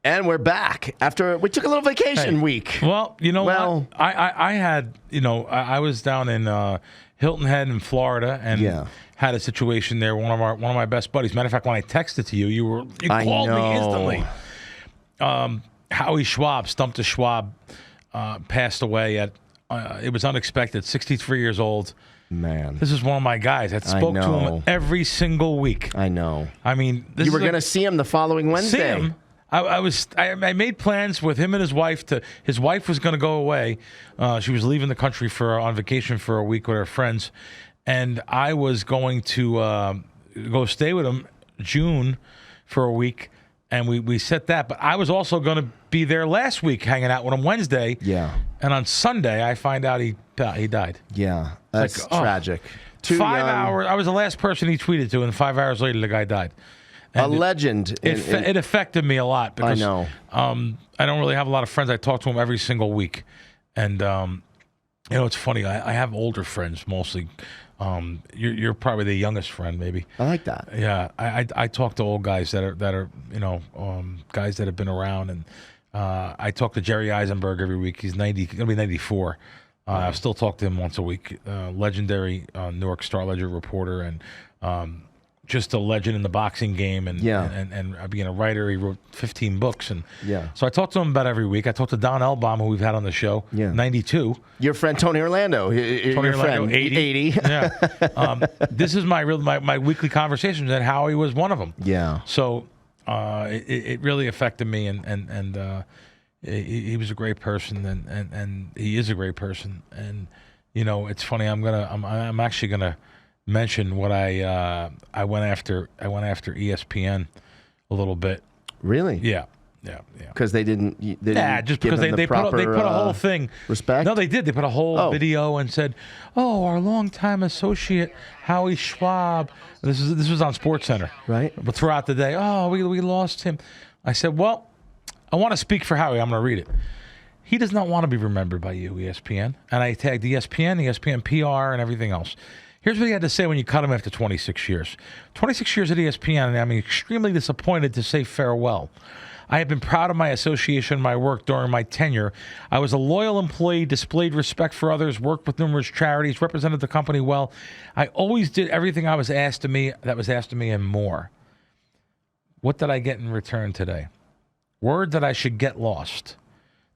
And we're back after we took a little vacation week. Well, you know what? I had, I was down in Hilton Head in Florida and had a situation there. One of my best buddies. Matter of fact, when I texted to you, you called me instantly. Howie Schwab, Stump to Schwab, passed away at. It was unexpected. 63 years old. Man, this is one of my guys. I spoke to him every single week. I know. I mean, you were going to see him the following Wednesday. See him. I made plans with him and his wife his wife was going to go away. She was leaving the country on vacation for a week with her friends, and I was going to go stay with him June for a week, and we set that. But I was also going to be there last week, hanging out with him Wednesday. Yeah. And on Sunday, I find out he died. Yeah, that's tragic. 5 hours. I was the last person he tweeted to, and 5 hours later, the guy died. And a legend. It affected me a lot because I know. I don't really have a lot of friends. I talk to him every single week, and it's funny. I have older friends mostly. You're probably the youngest friend, maybe. I like that. Yeah, I talk to old guys that are guys that have been around, and I talk to Jerry Eisenberg every week. He's 90, gonna be 94. I still talk to him once a week. Legendary New York Star Ledger reporter and. Just a legend in the boxing game, and being a writer, he wrote 15 books, and so I talk to him about every week. I talked to Don Elbaum, who we've had on the show, 92. Your friend Tony Orlando, your friend, 80. Yeah. This is my weekly conversations, and Howie was one of them. Yeah. So it really affected me, and he was a great person, and he is a great person, and it's funny. I'm actually gonna mention what I went after ESPN a little bit. Really? Yeah. Because they didn't just because they put a whole thing. Respect? No, they did. They put a whole video and said, "Oh, our longtime associate Howie Schwab." This was on SportsCenter, right? But throughout the day, we lost him. I said, "Well, I want to speak for Howie. I'm going to read it. He does not want to be remembered by you, ESPN." And I tagged ESPN PR, and everything else. Here's what he had to say when you cut him after 26 years. 26 years at ESPN, and I'm extremely disappointed to say farewell. I have been proud of my association and my work during my tenure. I was a loyal employee, displayed respect for others, worked with numerous charities, represented the company well. I always did everything that was asked of me, and more. What did I get in return today? Word that I should get lost.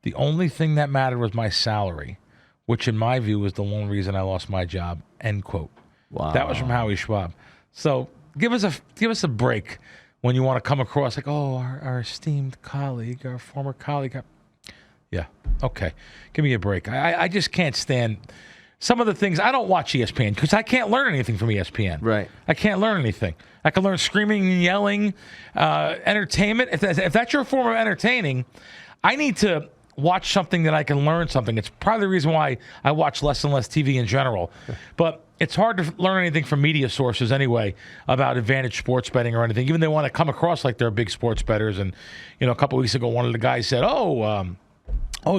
The only thing that mattered was my salary, which in my view was the one reason I lost my job, end quote. Wow. That was from Howie Schwab. So give us a break when you want to come across like, our esteemed colleague, our former colleague. Yeah, okay. Give me a break. I just can't stand some of the things. I don't watch ESPN because I can't learn anything from ESPN. Right. I can't learn anything. I can learn screaming and yelling, entertainment. If that's your form of entertaining, I need to watch something that I can learn something. It's probably the reason why I watch less and less TV in general. But it's hard to learn anything from media sources anyway about advantage sports betting or anything. Even they want to come across like they're big sports bettors. And, a couple of weeks ago, one of the guys said,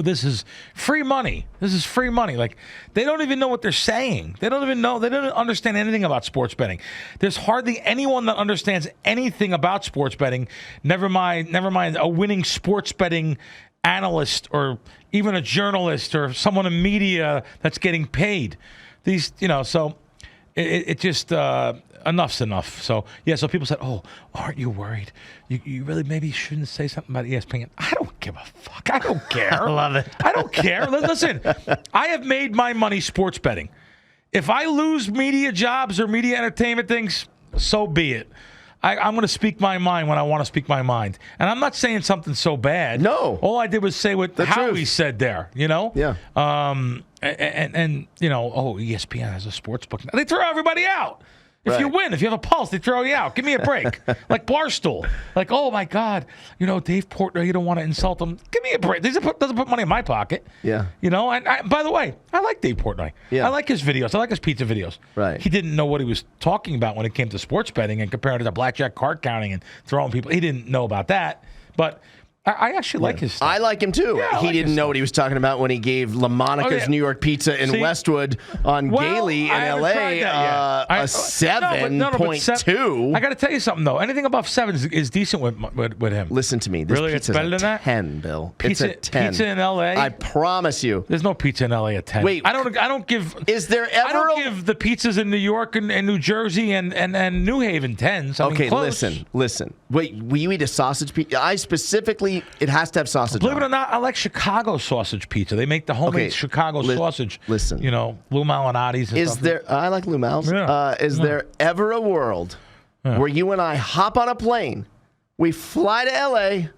this is free money. This is free money. Like, they don't even know what they're saying. They don't understand anything about sports betting. There's hardly anyone that understands anything about sports betting. Never mind a winning sports betting analyst or even a journalist or someone in media that's getting paid. These, so it just enough's enough. So so people said, aren't you worried? You really maybe shouldn't say something about ESPN. I don't give a fuck. I don't care. I love it. I don't care. Listen, I have made my money sports betting. If I lose media jobs or media entertainment things, so be it. I'm going to speak my mind when I want to speak my mind. And I'm not saying something so bad. No. All I did was say what Howie said there, Yeah. And ESPN has a sports book. They throw everybody out. If you win, if you have a pulse, they throw you out. Give me a break. Like Barstool. Like, oh, my God. Dave Portnoy, you don't want to insult him. Give me a break. Doesn't put money in my pocket. Yeah. And by the way, I like Dave Portnoy. Yeah. I like his videos. I like his pizza videos. Right. He didn't know what he was talking about when it came to sports betting and comparing it to blackjack card counting and throwing people. He didn't know about that. But I actually like his stuff. I like him too. Yeah, he didn't know what he was talking about when he gave LaMonica's New York Pizza in Westwood on Gailey in L.A. a 7.2. I got to tell you something, though. Anything above 7 is decent with him. Listen to me. This really? pizza's It's better than that? 10, Bill. Pizza, it's a 10. Pizza in L.A.? I promise you. There's no pizza in L.A. at 10. Wait. I don't give... Is there ever... I don't give the pizzas in New York and New Jersey and New Haven 10s. Okay, listen. Wait, will you eat a sausage pizza? I specifically... It has to have sausage. Believe it or not, I like Chicago sausage pizza. They make the homemade Chicago sausage. Listen. You know, Lou Malnati's and stuff. I like Lou Mal's. Yeah. Is there ever a world where you and I hop on a plane, we fly to L.A.,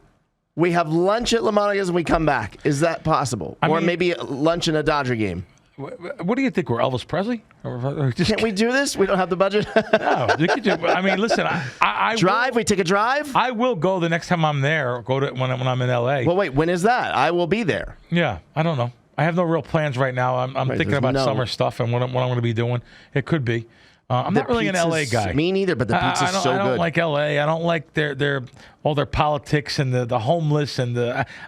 we have lunch at LaMonica's, and we come back? Is that possible? Or maybe lunch in a Dodger game? What do you think? We're Elvis Presley? Can't we do this? We don't have the budget? No. You could do, I mean, listen. I drive? We take a drive? I will go the next time I'm there. Or go to when I'm in L.A. Well, wait. When is that? I will be there. Yeah. I don't know. I have no real plans right now. I'm thinking about summer stuff and what I'm going to be doing. It could be. I'm not really an LA guy. Me neither, but the pizza's so good. I don't like LA. I don't like all their politics and the homeless and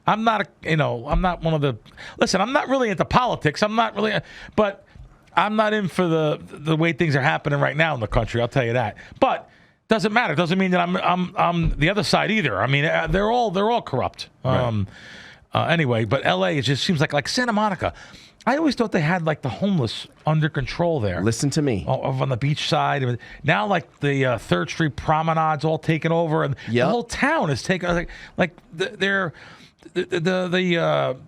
I'm not one of the. Listen, I'm not really into politics. I'm not really, but I'm not in for the way things are happening right now in the country. I'll tell you that. But doesn't matter. Doesn't mean that I'm the other side either. I mean, they're all corrupt. Right. Anyway, but LA, it just seems like Santa Monica. I always thought they had like the homeless under control there. Listen to me. On the beach side. Now like the 3rd Street promenade's all taken over, and the whole town is taken. The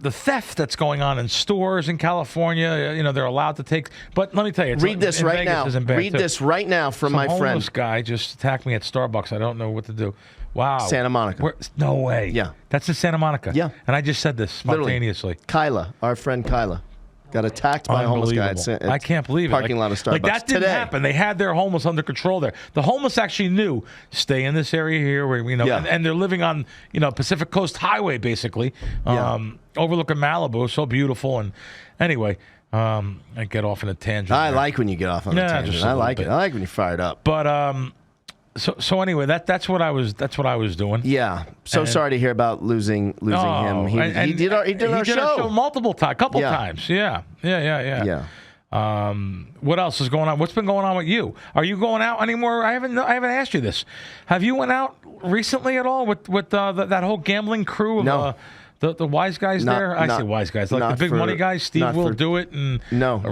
theft that's going on in stores in California. They're allowed to take. But let me tell you, read this right now. Read this right now from my friend. Homeless guy just attacked me at Starbucks. I don't know what to do. Wow. Santa Monica. No way. Yeah. That's in Santa Monica. Yeah. And I just said this spontaneously. Literally. Kyla, our friend Kyla, got attacked by a homeless guy. I can't believe it. Parking lot of Starbucks. Like that didn't happen. They had their homeless under control there. The homeless actually knew, stay in this area here where and they're living on Pacific Coast Highway basically, overlooking Malibu. So beautiful. And anyway, I get off in a tangent. I like when you get off on a tangent. I like it. I like when you're fired up. But So anyway, that's what I was doing. Yeah. Sorry to hear about losing him. He did our show multiple times, couple times. Yeah. What else is going on? What's been going on with you? Are you going out anymore? I haven't asked you this. Have you went out recently at all with that whole gambling crew of No. The wise guys there? I say wise guys, like the big money guys. Steve will do it, and not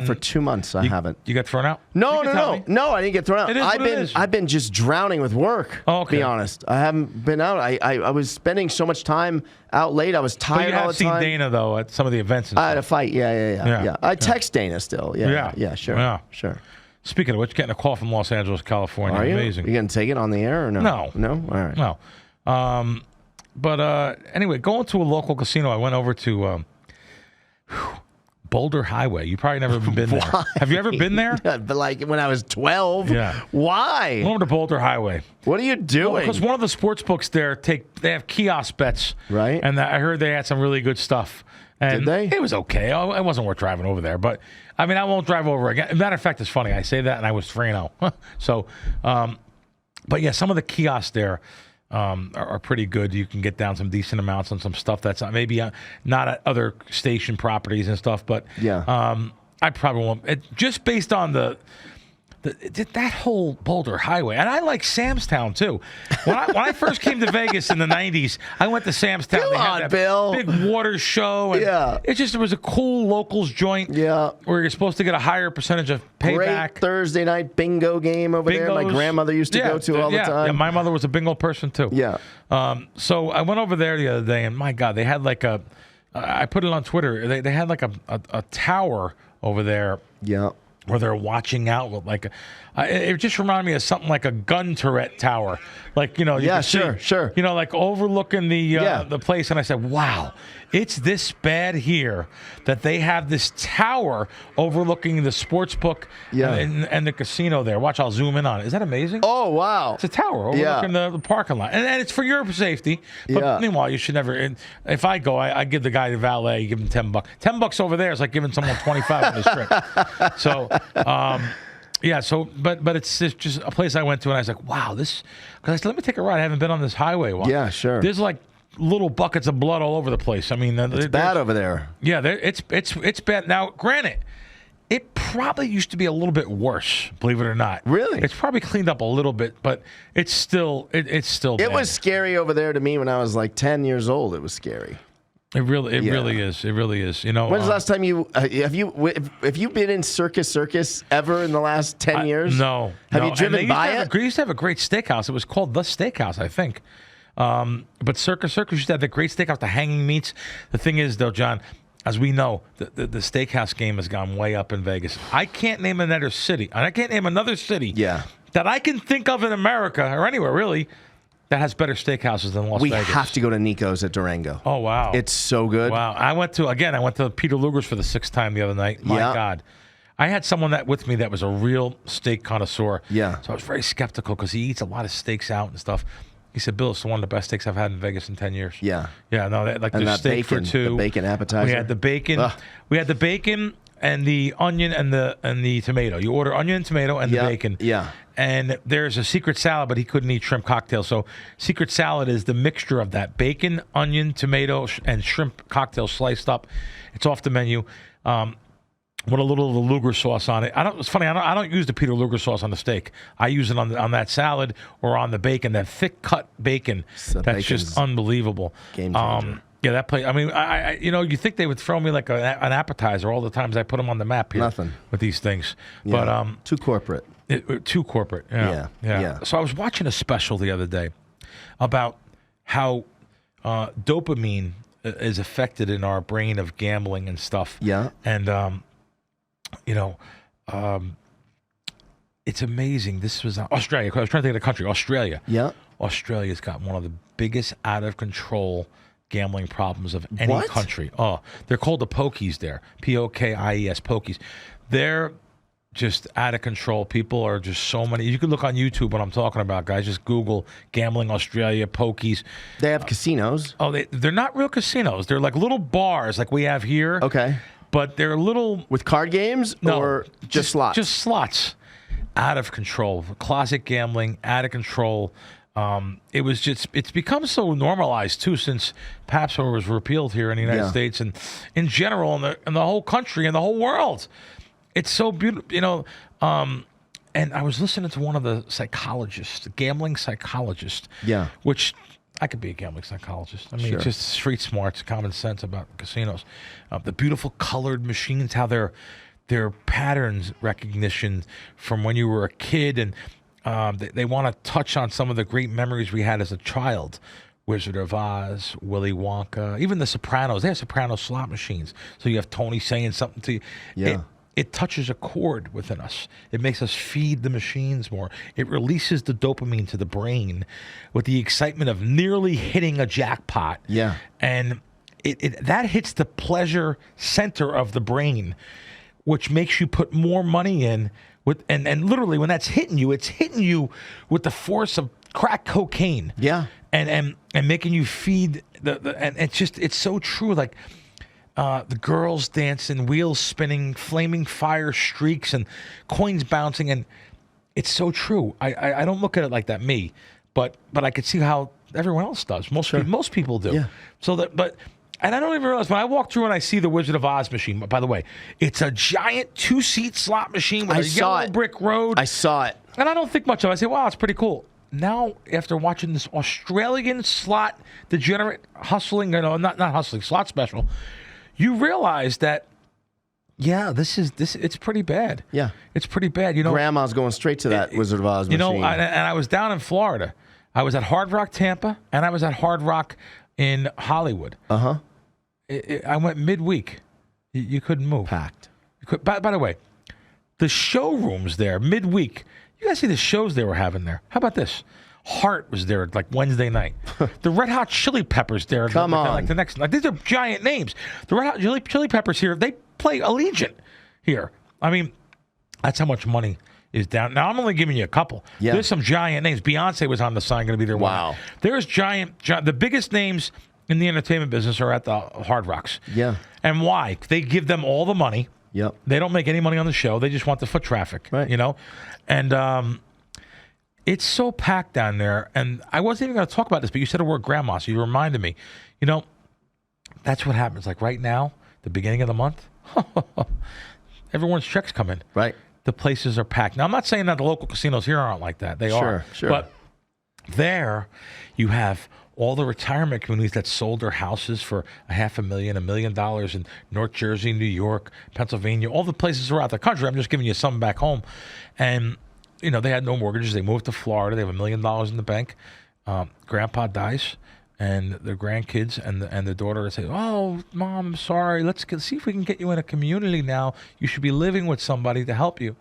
for 2 months. I haven't. You got thrown out? No. I didn't get thrown out. It is I've been just drowning with work. Oh, okay. To be honest, I haven't been out. I was spending so much time out late. I was tired all the time. You have seen Dana though at some of the events. And I had a fight. Yeah. I text Dana still. Yeah. Sure. Speaking of which, getting a call from Los Angeles, California. Are you? Amazing. You gonna take it on the air or no? No. All right. No. But anyway, going to a local casino, I went over to Boulder Highway. You probably never been there. Have you ever been there? Yeah, but like when I was 12. Yeah. Why? Went over to Boulder Highway. What are you doing? Because one of the sports books there they have kiosk bets. Right. And I heard they had some really good stuff. And did they? It was okay. It wasn't worth driving over there. But I mean, I won't drive over again. Matter of fact, it's funny. I say that, and I was 3-0. So, but yeah, some of the kiosks there. Are pretty good. You can get down some decent amounts on some stuff that's maybe not at other station properties and stuff. But I probably won't. Just based on that whole Boulder Highway, and I like Sam's Town too. When I first came to Vegas in the '90s, I went to Sam's Town. Come on, Bill. Big water show. And it was a cool locals joint. Yeah, where you're supposed to get a higher percentage of payback. Great Thursday night bingo game over there. My grandmother used to go to all the time. Yeah, my mother was a bingo person too. Yeah. So I went over there the other day, and my God, they had like I put it on Twitter. They had like a tower over there. Yeah. Where they're watching out with it just reminded me of something like a gun turret tower, like you can sure, see, like overlooking the place. And I said, wow, it's this bad here that they have this tower overlooking the sports book and the casino there. Watch, I'll zoom in on it. Is that amazing? Oh wow, it's a tower overlooking the parking lot, and it's for your safety. But meanwhile, you should never. If I go, I give the guy the valet, give him $10. $10 over there is like giving someone 25 on the strip. So. But it's just a place I went to, and I was like, wow, because I said, let me take a ride. I haven't been on this highway. Yeah, sure. There's like little buckets of blood all over the place. I mean, it's bad over there. Yeah, it's bad. Now, granted, it probably used to be a little bit worse, believe it or not. Really? It's probably cleaned up a little bit, but it's still bad. It was scary over there to me when I was like 10 years old. It was scary. It really is. It really is. You know, when's the last time have you been in Circus ever in the last 10 years? No. Have you driven by it? They used to have a great steakhouse. It was called The Steakhouse, I think. But Circus used to have the great steakhouse, the hanging meats. The thing is, though, John, as we know, the steakhouse game has gone way up in Vegas. I can't name another city, and I can't name another city that I can think of in America or anywhere really that has better steakhouses than Las Vegas. We have to go to Nico's at Durango. Oh, wow. It's so good. Wow. I went to Peter Luger's for the 6th time the other night. My God. I had someone with me that was a real steak connoisseur. Yeah. So I was very skeptical because he eats a lot of steaks out and stuff. He said, Bill, it's one of the best steaks I've had in Vegas in 10 years. Yeah. Yeah, no, the steak bacon, for two. The bacon appetizer. We had the bacon. Ugh. We had the bacon and the onion and the tomato. You order onion and tomato and the bacon. Yeah. And there's a secret salad, but he couldn't eat shrimp cocktail. So secret salad is the mixture of that bacon, onion, tomato, and shrimp cocktail sliced up. It's off the menu. With a little of the Luger sauce on it. It's funny. I don't use the Peter Luger sauce on the steak. I use it on that salad or on the bacon. That thick cut bacon. That's just unbelievable. Game changer. Yeah, that place. I mean, I you think they would throw me like an appetizer all the times I put them on the map here. Nothing with these things. Yeah. But too corporate. Too corporate. Yeah. So I was watching a special the other day about how dopamine is affected in our brain of gambling and stuff. Yeah. And it's amazing. This was Australia. I was trying to think of the country. Australia. Yeah. Australia's got one of the biggest out of control gambling problems of any country. Oh, they're called the pokies there. Pokies, pokies. They're just out of control. People are just so many. You can look on YouTube what I'm talking about, guys. Just Google gambling Australia, pokies. They have casinos. Oh, they're not real casinos. They're like little bars like we have here. Okay. But they're little... With card games or just slots? Just slots. Out of control. Closet gambling, out of control. It's become so normalized, too, since Pabst was repealed here in the United States and in general in the whole country and the whole world. It's so beautiful, and I was listening to one of the psychologists, gambling psychologist. Yeah. Which... I could be a gambling psychologist. I mean, just street smarts, common sense about casinos. The beautiful colored machines, how their patterns recognition from when you were a kid, and they want to touch on some of the great memories we had as a child. Wizard of Oz, Willy Wonka, even the Sopranos. They have Sopranos slot machines. So you have Tony saying something to you. Yeah. It touches a chord within us. It makes us feed the machines more. It releases the dopamine to the brain with the excitement of nearly hitting a jackpot. Yeah. And that hits the pleasure center of the brain, which makes you put more money in. And literally, when that's hitting you, it's hitting you with the force of crack cocaine. Yeah. And making you feed and it's so true. Like, the girls dancing, wheels spinning, flaming fire streaks, and coins bouncing, and it's so true. I don't look at it like that, but I could see how everyone else does. Most people do. Yeah. And I don't even realize when I walk through and I see the Wizard of Oz machine. By the way, it's a giant 2-seat slot machine with a yellow brick road. I saw it, and I don't think much of it. I say, "Wow, it's pretty cool." Now, after watching this Australian slot degenerate hustling, not hustling, slot special. You realize that, it's pretty bad. Yeah. It's pretty bad. Grandma's going straight to that Wizard of Oz machine. And I was down in Florida. I was at Hard Rock Tampa, and I was at Hard Rock in Hollywood. Uh-huh. I went midweek. You couldn't move. Packed. By the way, the showrooms there, midweek, you guys see the shows they were having there. How about this? Heart was there like Wednesday night. The Red Hot Chili Peppers there. Come on. Like the next night. These are giant names. The Red Hot Chili Peppers here, they play Allegiant here. I mean, that's how much money is down. Now, I'm only giving you a couple. Yeah. There's some giant names. Beyonce was on the sign, going to be there. Wow. There's giant, the biggest names in the entertainment business are at the Hard Rocks. Yeah. And why? They give them all the money. Yep. They don't make any money on the show. They just want the foot traffic. Right. And, It's so packed down there, and I wasn't even going to talk about this, but you said the word grandma, so you reminded me. You know, that's what happens. Like right now, the beginning of the month, everyone's checks come in. Right. The places are packed. Now, I'm not saying that the local casinos here aren't like that. They are. Sure. But there, you have all the retirement communities that sold their houses for $500,000, $1 million in North Jersey, New York, Pennsylvania, all the places throughout the country. I'm just giving you some back home. And, you know, they had no mortgages. They moved to Florida. They have $1 million in the bank. Grandpa dies. And the grandkids and the daughter say, "Oh, Mom, I'm sorry. Let's see if we can get you in a community now. You should be living with somebody to help you."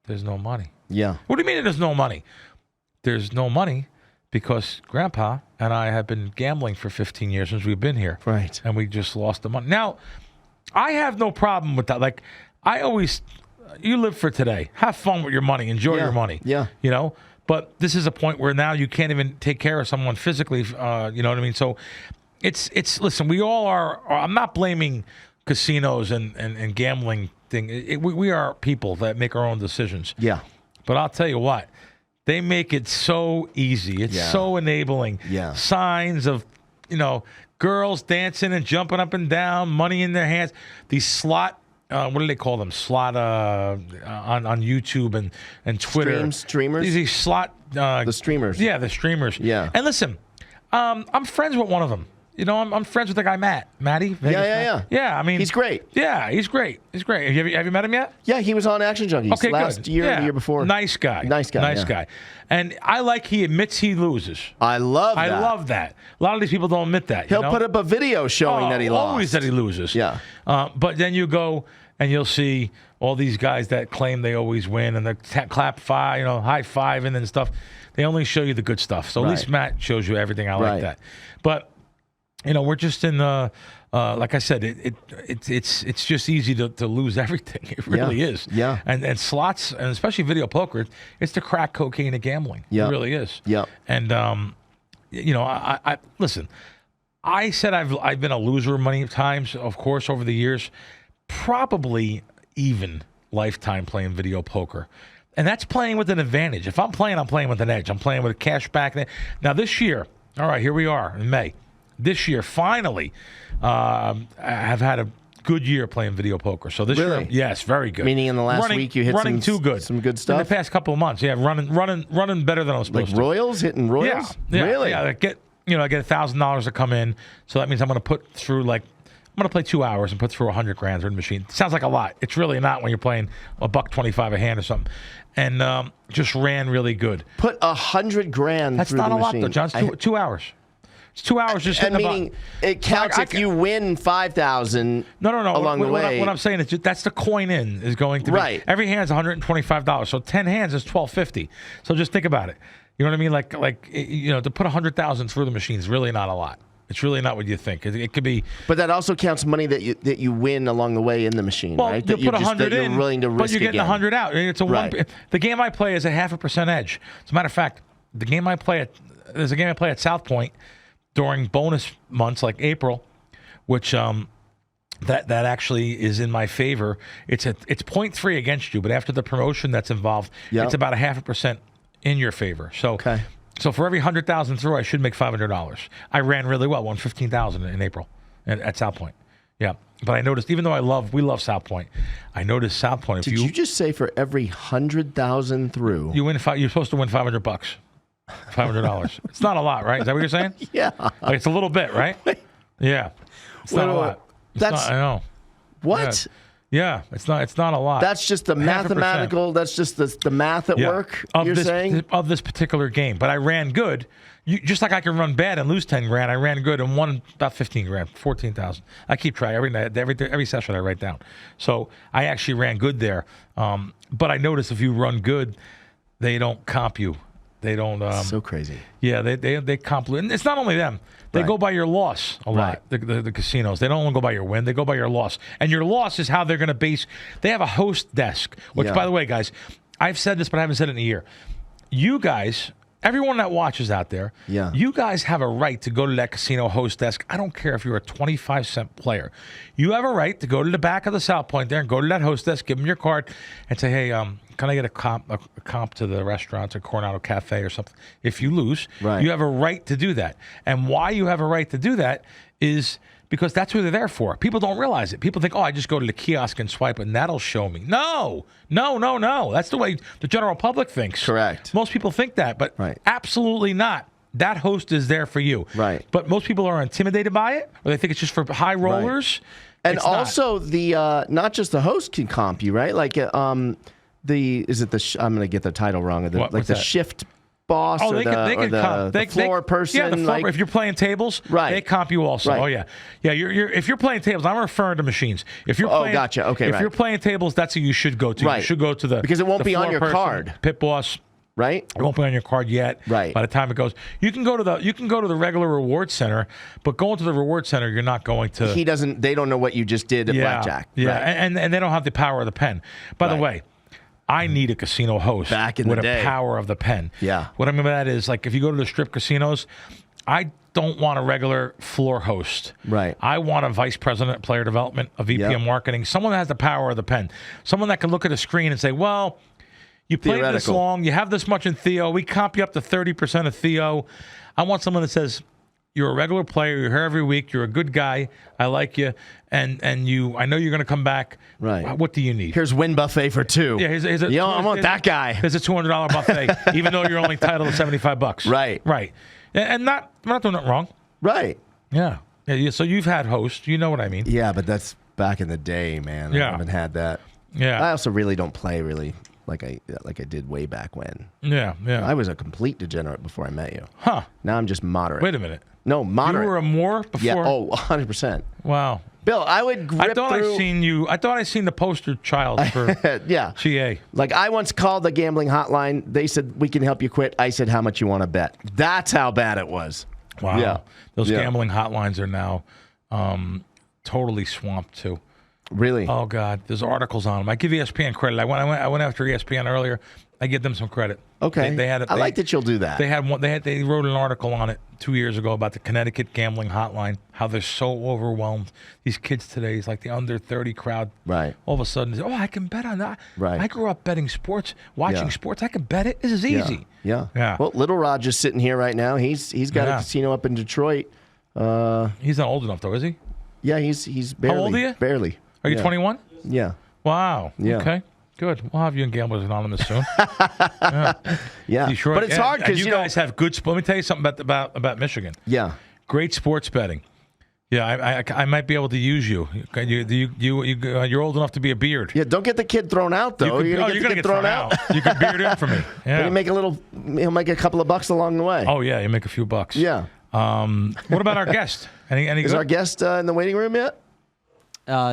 There's no money. Yeah. What do you mean there's no money? There's no money because Grandpa and I have been gambling for 15 years since we've been here. Right. And we just lost the money. Now, I have no problem with that. Like, I always, you live for today. Have fun with your money. Enjoy your money. Yeah. You know? But this is a point where now you can't even take care of someone physically. You know what I mean? So it's listen, we all are. I'm not blaming casinos and gambling thing. We are people that make our own decisions. Yeah. But I'll tell you what, they make it so easy. It's so enabling. Yeah. Signs of, you know, girls dancing and jumping up and down, money in their hands. These slot. What do they call them? Slot on YouTube and Twitter. Streamers? These slot. The streamers. Yeah, the streamers. Yeah. And listen, I'm friends with one of them. You know, I'm friends with the guy Matty. Yeah. Yeah, I mean, he's great. Yeah, he's great. He's great. Have you met him yet? Yeah, he was on Action Junkies Okay, last good. year, Yeah. the year before. Nice guy. Nice guy. And I like he admits he loses. I love that. A lot of these people don't admit that. He'll put up a video showing that he lost. Always that he loses. Yeah. But then you go and you'll see all these guys that claim they always win and they clap five, high fiving and stuff. They only show you the good stuff. So at least Matt shows you everything. I like that. But we're just in like I said, it's just easy to lose everything. It really is. Yeah. And slots, and especially video poker, it's the crack cocaine of gambling. Yeah. It really is. Yeah. And I listen. I said I've been a loser many times, of course, over the years. Probably even lifetime playing video poker. And that's playing with an advantage. If I'm playing with an edge. I'm playing with a cash back. Now this year, all right, here we are in May. This year, finally, I have had a good year playing video poker. So this year, yes, very good. Meaning in the last week you hit too good. Some good stuff? In the past couple of months, yeah, running better than I was supposed to. Royals? Hitting Royals? Yeah. Really? Yeah, I get $1,000 to come in. So that means I'm going to put through I'm going to play 2 hours and put through $100,000 in the machine. Sounds like a lot. It's really not when you're playing $1.25 a hand or something. And just ran really good. Put $100,000 through the machine. That's not a lot, though, John. It's 2 hours. It's 2 hours just hitting the button. Meaning it counts if you win $5,000 along the way. What I'm saying is that's the coin in is going to be. Right. Every hand's $125. So 10 hands is $1,250. So just think about it. You know what I mean? Like to put $100,000 through the machine is really not a lot. It's really not what you think. It could be. But that also counts money that you win along the way in the machine, right? You put 100 in, you're willing to risk but you're getting again. 100 out. It's the game I play is a 0.5% edge. As a matter of fact, there's a game I play at South Point during bonus months like April, which that actually is in my favor. It's 0.3 against you, but after the promotion that's involved, it's about a 0.5% in your favor. So. Okay. So for every 100,000 through, I should make $500. I ran really well, won 15,000 in April at South Point. Yeah, but I noticed, even though we love South Point, I noticed South Point. Did you just say for every 100,000 through, you're supposed to win $500, $500? It's not a lot, right? Is that what you're saying? Yeah, it's a little bit, right? Yeah, it's not a lot. I know. What? Yeah, it's not a lot. That's just the mathematical. That's just the math at work. You're saying of this particular game, but I ran good. Just like I can run bad and lose $10,000, I ran good and won about $15,000, $14,000. I keep track every night, every session I write down. So I actually ran good there. But I noticed if you run good, they don't comp you. They don't. So crazy. Yeah, they comp. And it's not only them. They go by your loss a lot. The casinos. They don't only go by your win. They go by your loss. And your loss is how they're going to base. They have a host desk. Which, by the way, guys, I've said this, but I haven't said it in a year. You guys everyone that watches out there, you guys have a right to go to that casino host desk. I don't care if you're a 25-cent player. You have a right to go to the back of the South Point there and go to that host desk, give them your card, and say, hey, can I get a comp to the restaurant or Coronado Cafe or something? If you lose, you have a right to do that. And why you have a right to do that is because that's who they're there for. People don't realize it. People think, I just go to the kiosk and swipe and that'll show me. No. That's the way the general public thinks. Correct. Most people think that, but absolutely not. That host is there for you. Right. But most people are intimidated by it, or they think it's just for high rollers. Right. And also, the not just the host can comp you, right? Like, I'm going to get the title wrong. The shift boss or the floor person. Yeah, the floor, if you're playing tables, they comp you also. Right. Oh, yeah. Yeah, if you're playing tables, I'm referring to machines. If you're playing, gotcha. Okay, if you're playing tables, that's who you should go to. You should go to the because it won't be on your card. Pit boss. Right? It won't be on your card yet. Right. By the time it goes, you can go to the regular reward center, but going to the reward center, you're not going to. They don't know what you just did at blackjack. Yeah, right. and they don't have the power of the pen. By the way, I need a casino host back in with the day. A power of the pen. Yeah. What I mean by that is, like, if you go to the strip casinos, I don't want a regular floor host. Right. I want a vice president of player development, a VP of marketing, someone that has the power of the pen, someone that can look at a screen and say, well, you played this long, you have this much in Theo, we comp you up to 30% of Theo. I want someone that says, you're a regular player, you're here every week, you're a good guy, I like you, and I know you're going to come back. Right. What do you need? Here's win buffet for two. Yeah, I want that guy. There's a $200 buffet, even though you're only entitled to $75. Right. Right. And we're not doing nothing wrong. Right. Yeah. So you've had hosts. You know what I mean. Yeah, but that's back in the day, man. I haven't had that. Yeah. I also really don't play like I did way back when. Yeah. I was a complete degenerate before I met you. Huh. Now I'm just moderate. Wait a minute. No, moderate. You were a more before? Yeah. Oh, 100%. Wow. Bill, I would grip I thought I seen the poster child for GA. Like, I once called the gambling hotline. They said, we can help you quit. I said, how much you want to bet? That's how bad it was. Wow. Yeah. Those gambling hotlines are now totally swamped, too. Really? Oh, God. There's articles on them. I give ESPN credit. I went after ESPN earlier. I give them some credit. Okay. I like that you'll do that. They wrote an article on it 2 years ago about the Connecticut gambling hotline, how they're so overwhelmed. These kids today is like the under 30 crowd. Right. All of a sudden, they say, I can bet on that. Right. I grew up betting sports, watching sports. I can bet it. This is easy. Yeah. Well, little Rod just sitting here right now. He's got a casino up in Detroit. He's not old enough though, is he? Yeah, he's barely. How old are you? Barely. Are you 21? Yeah. Wow. Yeah. Okay. Good. We'll have you in Gamblers Anonymous soon. Yeah. Detroit. But it's hard because you guys have good. Let me tell you something about Michigan. Yeah. Great sports betting. Yeah, I might be able to use you. You're old enough to be a beard. Yeah. Don't get the kid thrown out though. You're gonna get thrown out. You can beard him for me. Yeah. He'll make a couple of bucks along the way. Oh yeah, you make a few bucks. Yeah. What about our guest? Any Is our guest in the waiting room yet?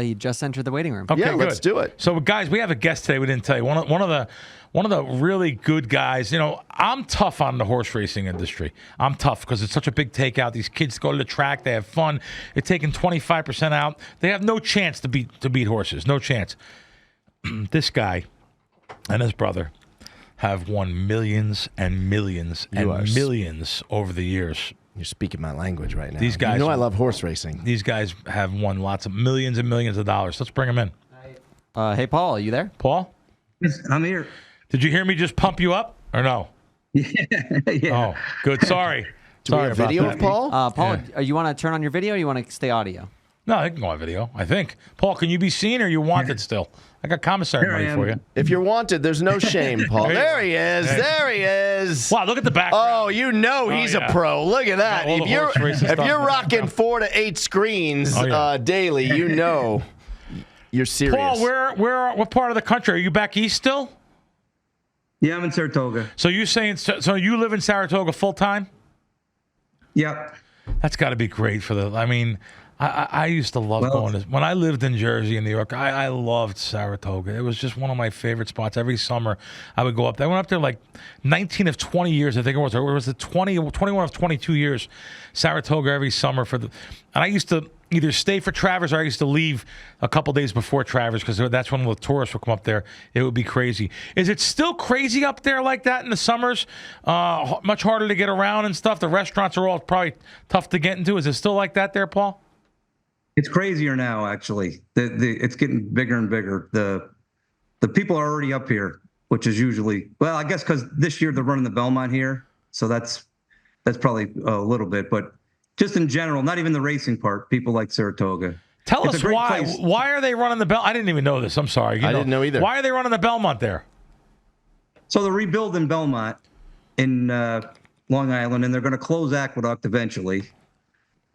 He just entered the waiting room. Okay, yeah, good. let's do it. So, guys, we have a guest today. We didn't tell you. One of the really good guys. You know, I'm tough on the horse racing industry. I'm tough because it's such a big takeout. These kids go to the track. They have fun. They're taking 25% out. They have no chance to beat horses. No chance. This guy and his brother have won millions and millions and millions over the years. You're speaking my language right now. These guys, I love horse racing. These guys have won lots of millions and millions of dollars. Let's bring them in. Hey, Paul, are you there? Paul? Yes, I'm here. Did you hear me just pump you up or no? Yeah. Oh, good. Sorry. Do we have video of Paul? Paul, you want to turn on your video or you want to stay audio? No, they can go on video, I think. Paul, can you be seen or you wanted still? I got commissary money for you. If you're wanted, there's no shame, Paul. There he is. There he is. Wow, look at the background. Oh, he's a pro. Look at that. If you're rocking 4 to 8 screens daily, you're serious. Paul, what part of the country? Are you back east still? Yeah, I'm in Saratoga. So you live in Saratoga full time? Yep. That's got to be great for I used to love going to, when I lived in Jersey and New York, I loved Saratoga. It was just one of my favorite spots. Every summer I would go up there. I went up there like 19 of 20 years, I think it was. Or was it 21 of 22 years, Saratoga every summer. And I used to either stay for Travers or I used to leave a couple days before Travers because that's when the tourists would come up there. It would be crazy. Is it still crazy up there like that in the summers? Much harder to get around and stuff? The restaurants are all probably tough to get into. Is it still like that there, Paul? It's crazier now, actually. It's getting bigger and bigger. The people are already up here, which is usually, well, I guess because this year they're running the Belmont here, so that's probably a little bit. But just in general, not even the racing part, people like Saratoga. Tell us why. Place. Why are they running the Belmont? I didn't even know this. I'm sorry. I didn't know either. Why are they running the Belmont there? So they're rebuilding Belmont in Long Island, and they're going to close Aqueduct eventually.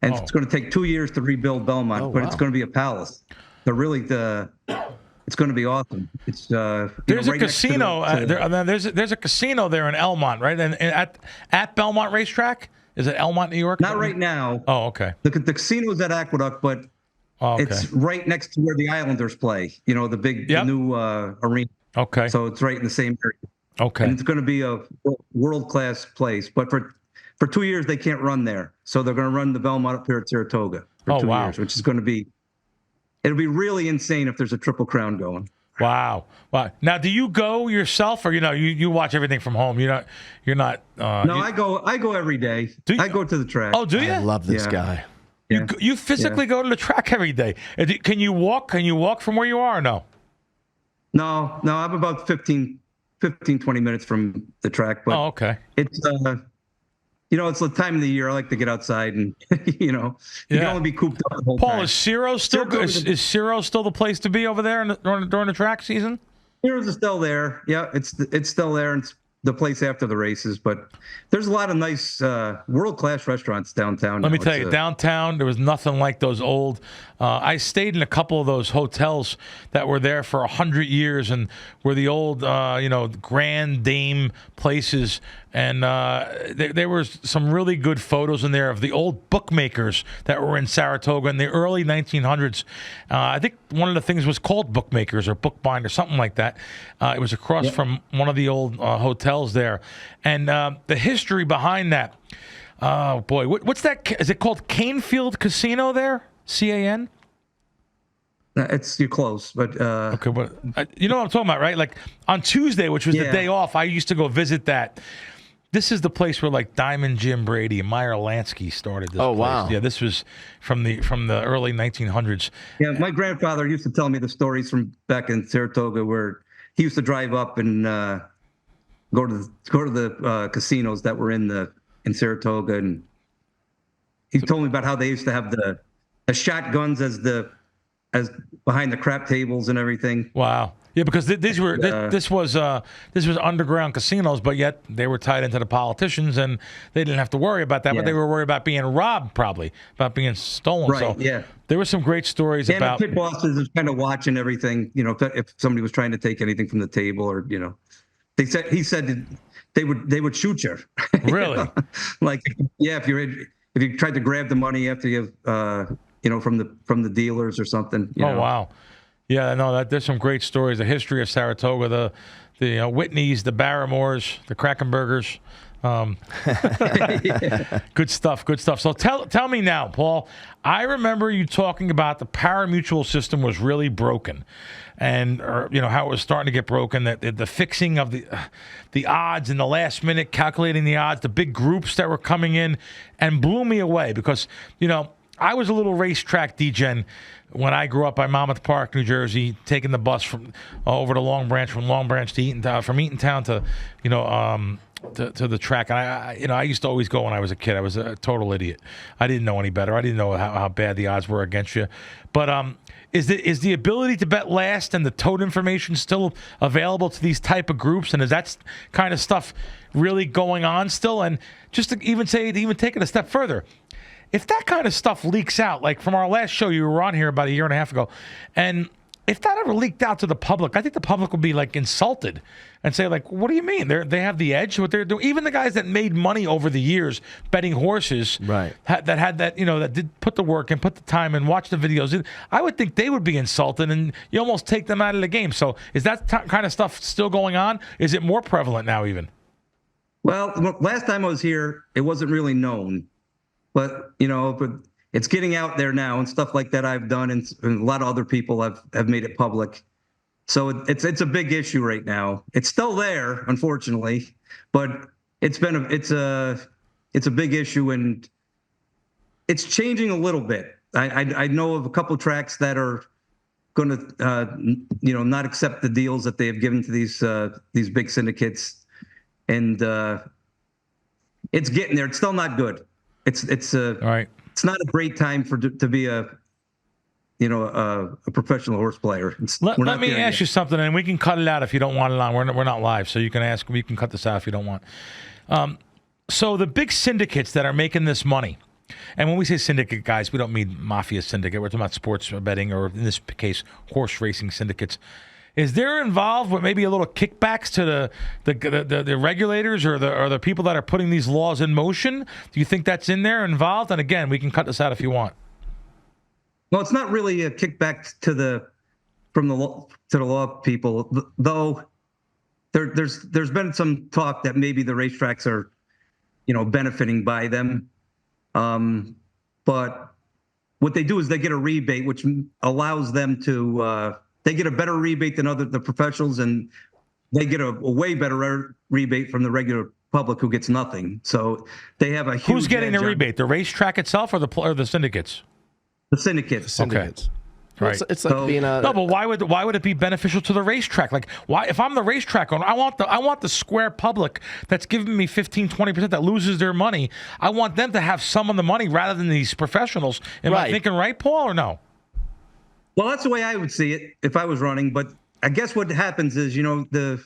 And it's going to take 2 years to rebuild Belmont, but it's going to be a palace. They're really it's going to be awesome. It's there's a casino. There's a casino there in Elmont, right? And at Belmont Racetrack. Is it Elmont, New York? Not right now. Oh, okay. The casino is at Aqueduct, but it's right next to where the Islanders play. You know, the big new arena. Okay. So it's right in the same area. Okay. And it's going to be a world-class place, but for 2 years, they can't run there. So they're going to run the Belmont up here at Saratoga for 2 years, which is going to be, it'll be really insane if there's a Triple Crown going. Wow. Now, do you go yourself or, you watch everything from home? You're not. No, I go every day. I go to the track. Oh, do you? I love this guy. You physically go to the track every day. Can you walk? Can you walk from where you are or no? No, I'm about 15, 20 minutes from the track. But okay. It's, it's the time of the year. I like to get outside and, you can only be cooped up the whole time. Paul, is Ciro still the place to be over there during the track season? Ciro's still there. Yeah, it's still there. And it's the place after the races, but there's a lot of nice world-class restaurants downtown. Let me tell you, downtown, there was nothing like those old. I stayed in a couple of those hotels that were there for 100 years and were the old, Grand Dame places. And there were some really good photos in there of the old bookmakers that were in Saratoga in the early 1900s. I think one of the things was called Bookmakers or Bookbind or something like that. It was across from one of the old hotels there. And the history behind that, oh, boy. What's that? Is it called Canefield Casino there? C-A-N? You're close, but okay, but you know what I'm talking about, right? Like on Tuesday, which was the day off, I used to go visit that. This is the place where like Diamond Jim Brady and Meyer Lansky started this place. Wow. Yeah, this was from the early 1900s. Yeah, my grandfather used to tell me the stories from back in Saratoga where he used to drive up and go to the casinos that were in Saratoga, and he told me about how they used to have the shotguns as behind the crap tables and everything. Wow. Yeah, because this was underground casinos, but yet they were tied into the politicians, and they didn't have to worry about that. But they were worried about being robbed, probably about being stolen. Right. So there were some great stories about. And the pit bosses was kind of watching everything. If somebody was trying to take anything from the table, or he said they would shoot you. Really? Like if you tried to grab the money after you from the dealers or something. Oh wow. Yeah, no, there's some great stories. The history of Saratoga, the Whitneys, the Barrymores, the Krackombergers. Good stuff. So tell me now, Paul. I remember you talking about the pari-mutuel system was really broken, and how it was starting to get broken. That the fixing of the odds in the last minute, calculating the odds, the big groups that were coming in, and blew me away because I was a little racetrack degen when I grew up by Monmouth Park, New Jersey, taking the bus from over to Long Branch, from Long Branch to Eatontown, from Eatontown to to the track. And I used to always go when I was a kid. I was a total idiot. I didn't know any better. I didn't know how bad the odds were against you. But is the ability to bet last and the tote information still available to these type of groups? And is that kind of stuff really going on still? And just to even take it a step further, if that kind of stuff leaks out, like from our last show, you were on here about a year and a half ago, and if that ever leaked out to the public, I think the public would be like insulted and say like, "What do you mean? They have the edge? What they're doing?" Even the guys that made money over the years betting horses, right? That had that that did put the work and put the time and watch the videos. I would think they would be insulted, and you almost take them out of the game. So is that kind of stuff still going on? Is it more prevalent now even? Well, last time I was here, it wasn't really known, but it's getting out there now, and stuff like that I've done, and a lot of other people have made it public. So it's a big issue right now. It's still there, unfortunately, but it's a big issue, and it's changing a little bit. I know of a couple of tracks that are going to not accept the deals that they have given to these big syndicates, and it's getting there. It's still not good. It's all right. It's not a great time to be a professional horse player. Let me ask you something, and we can cut it out if you don't want it on. We're not live, so you can ask. We can cut this out if you don't want. So the big syndicates that are making this money, and when we say syndicate, guys, we don't mean mafia syndicate. We're talking about sports betting, or in this case, horse racing syndicates. Is there involved with maybe a little kickbacks to the regulators or the people that are putting these laws in motion? Do you think that's in there involved? And again, we can cut this out if you want. Well, it's not really a kickback to the law people, though. There's been some talk that maybe the racetracks are, benefiting by them. But what they do is they get a rebate, which allows them to. They get a better rebate than the professionals, and they get a way better rebate from the regular public who gets nothing. So they have a huge. Who's getting the rebate? The racetrack itself or the syndicates? The syndicates. Okay. Right. It's like being a no, but why would it be beneficial to the racetrack? Like, why? If I'm the racetrack owner, I want the square public that's giving me 15-20% that loses their money. I want them to have some of the money rather than these professionals. Am I thinking right, Paul, or no? Well, that's the way I would see it if I was running. But I guess what happens is, the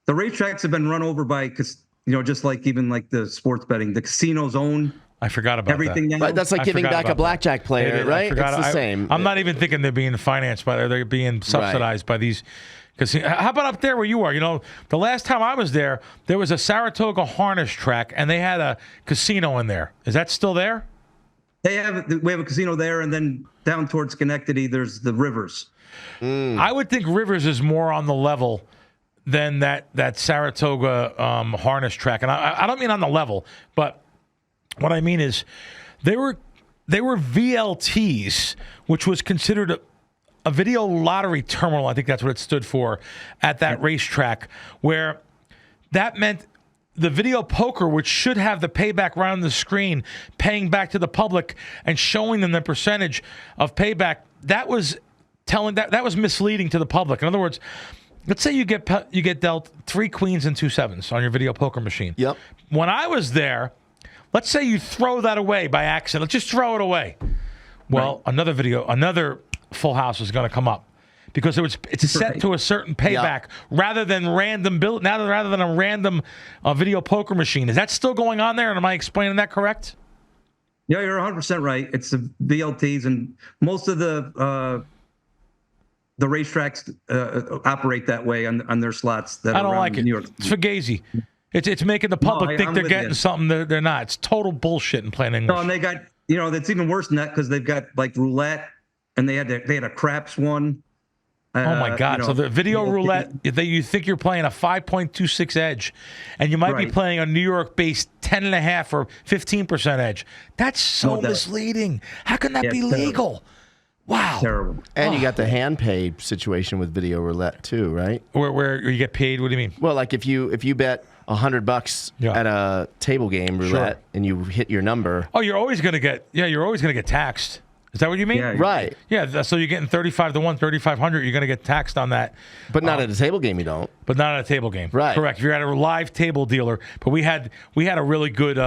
racetracks have been run over by, just like even like the sports betting, the casinos own. I forgot about everything that. now. Right, that's like giving back a blackjack player, right? It's the same. I'm not even thinking they're being financed they're being subsidized by these casinos. How about up there where you are? The last time I was there was a Saratoga harness track, and they had a casino in there. Is that still there? We have a casino there, and then down towards Schenectady, there's the Rivers. I would think Rivers is more on the level than that Saratoga harness track, and I don't mean on the level, but what I mean is they were VLTs, which was considered a video lottery terminal. I think that's what it stood for at that racetrack, where that meant the video poker, which should have the payback right on the screen, paying back to the public and showing them the percentage of payback, that was misleading to the public. In other words, let's say you get dealt 3 queens and 2 sevens on your video poker machine. Yep. When I was there, let's say you throw that away by accident. Let's just throw it away. Well, another full house is going to come up. Because it's set to a certain payback rather than a random video poker machine. Is that still going on there? And am I explaining that correct? Yeah, you're 100% right. It's the VLTs, and most of the racetracks operate that way on their slots. That I don't like it. New York. It's fugazi. It's making the public think they're getting something they're not. It's total bullshit in plain English. No, and they got that's even worse than that because they've got like roulette, and they had a craps one. Oh my God! So the video roulette, you think you're playing a 5.26 edge, and you might be playing a New York-based 10.5 or 15% edge. That's so misleading. How can that be legal? Wow. Terrible. And you got the hand pay situation with video roulette too, right? Where you get paid? What do you mean? Well, like if you bet $100 at a table game roulette and you hit your number. Oh, you're always gonna get taxed. Is that what you mean? Yeah, right. Yeah, so you're getting 35 to 1, 3,500. You're going to get taxed on that. But not at a table game, you don't. But not at a table game. Right. Correct. If you're at a live table dealer. But we had a really good